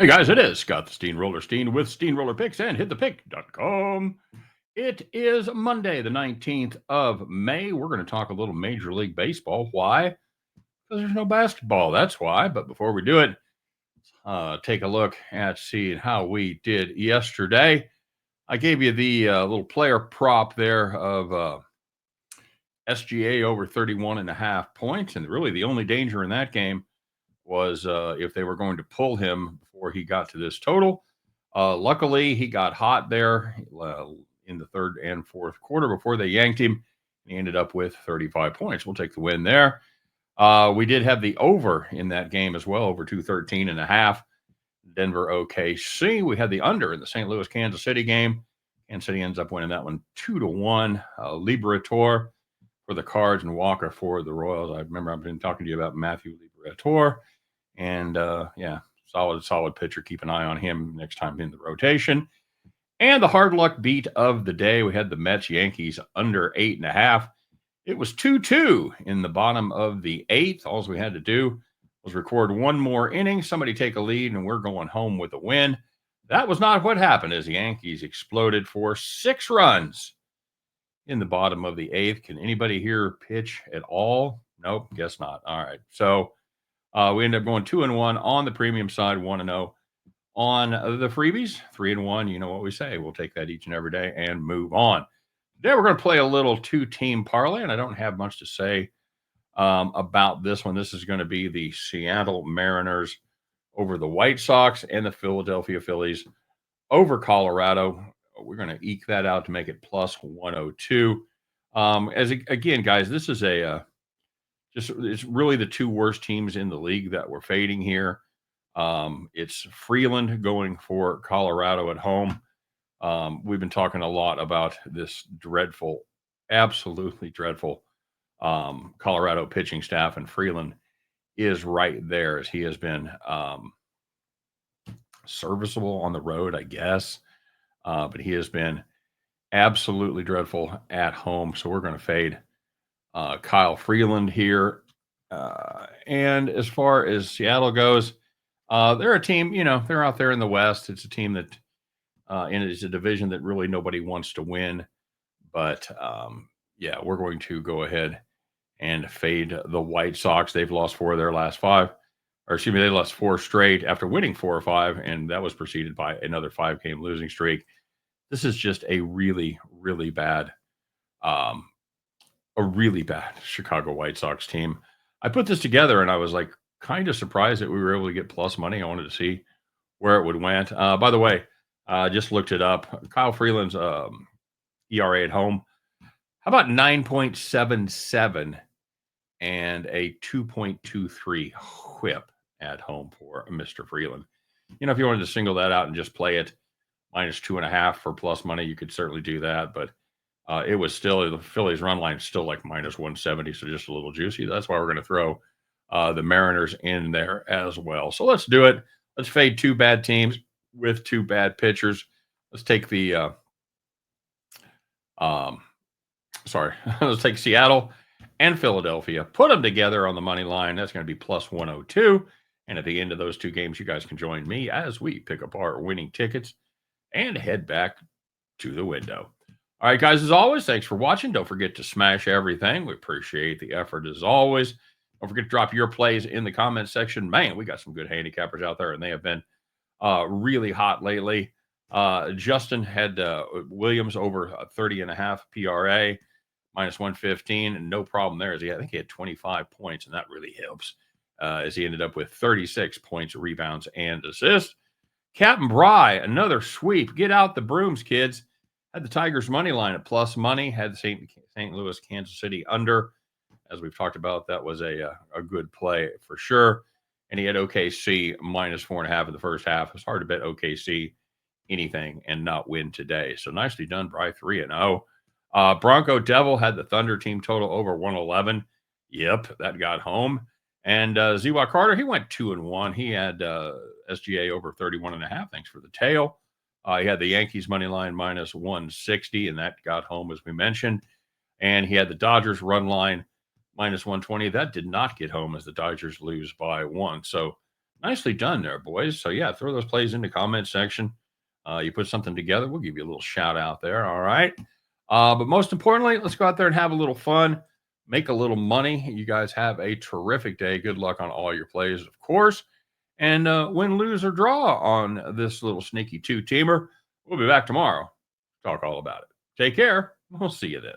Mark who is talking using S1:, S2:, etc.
S1: Hey guys, it is Scott the Steamroller Steen with Steamroller Picks and HitThePick.com. It is Monday, the 19th of May. We're going to talk a little Major League Baseball. Why? Because there's no basketball. That's why. But before we do it, take a look at seeing how we did yesterday. I gave you the little player prop there of SGA over 31.5 points. And really the only danger in that game was if they were going to pull him before he got to this total. Luckily, he got hot there in the third and fourth quarter before they yanked him. He ended up with 35 points. We'll take the win there. We did have the over in that game as well, over 213.5. Denver OKC. We had the under in the St. Louis Kansas City game. Kansas City ends up winning that one 2-1. Liberator for the Cards and Walker for the Royals. I remember I've been talking to you about Matthew Liberator. And yeah, solid pitcher. Keep an eye on him next time in the rotation. And the hard luck beat of the day, we had the Mets Yankees under 8.5. It was 2-2 in the bottom of the eighth. All we had to do was record one more inning, somebody take a lead, and we're going home with a win. That was not what happened as the Yankees exploded for 6 runs in the bottom of the eighth. Can anybody here pitch at all? Nope, guess not. All right. So we ended up going 2-1 on the premium side, 1-0 on the freebies, 3-1. You know what we say. We'll take that each and every day and move on. Today we're going to play a little 2-team parlay, and I don't have much to say about this one. This is going to be the Seattle Mariners over the White Sox and the Philadelphia Phillies over Colorado. We're going to eke that out to make it plus 102. Again, guys, this is it's really the two worst teams in the league that we're fading here. It's Freeland going for Colorado at home. We've been talking a lot about this dreadful, absolutely dreadful Colorado pitching staff, and Freeland is right there as he has been serviceable on the road, I guess. But he has been absolutely dreadful at home. So we're going to fade Kyle Freeland here. And as far as Seattle goes, they're a team, they're out there in the West. It's a team that, and it's a division that really nobody wants to win. But yeah, we're going to go ahead and fade the White Sox. They've lost 4 of their last 5. Or excuse me, they lost 4 straight after winning 4 or 5, and that was preceded by another 5-game losing streak. This is just a really, really bad Chicago White Sox team. I put this together and I was like kind of surprised that we were able to get plus money. I wanted to see where it would went. By the way, just looked it up. Kyle Freeland's ERA at home. How about 9.77 and a 2.23 whip at home for Mr. Freeland? If you wanted to single that out and just play it minus 2.5 for plus money, you could certainly do that. But it was still, the Phillies run line still like minus 170, so just a little juicy. That's why we're going to throw the Mariners in there as well. So let's do it. Let's fade 2 bad teams with 2 bad pitchers. Let's take the let's take Seattle and Philadelphia, put them together on the money line. That's going to be plus 102. And at the end of those 2 games, you guys can join me as we pick up our winning tickets and head back to the window. All right, guys, as always, thanks for watching. Don't forget to smash everything. We appreciate the effort as always. Don't forget to drop your plays in the comment section. Man, we got some good handicappers out there, and they have been really hot lately. Justin had Williams over 30.5 PRA, minus 115, and no problem there. I think he had 25 points, and that really helps as he ended up with 36 points, rebounds, and assists. Captain Bry, another sweep. Get out the brooms, kids. Had the Tigers money line at plus money. Had St. Louis, Kansas City under. As we've talked about, that was a good play for sure. And he had OKC minus 4.5 in the first half. It's hard to bet OKC anything and not win today. So nicely done, Bry, 3-0. Bronco Devil had the Thunder team total over 111. Yep, that got home. And Ziwa Carter, he went 2-1. He had SGA over 31.5. Thanks for the tail. He had the Yankees money line minus 160, and that got home, as we mentioned. And he had the Dodgers run line minus 120. That did not get home as the Dodgers lose by 1. So Nicely done there, boys. So yeah, throw those plays in the comment section. You put something together, we'll give you a little shout out there. All right. But most importantly, let's go out there and have a little fun, make a little money. You guys have a terrific day. Good luck on all your plays, of course. And win, lose, or draw on this little sneaky two teamer. We'll be back tomorrow. Talk all about it. Take care. We'll see you then.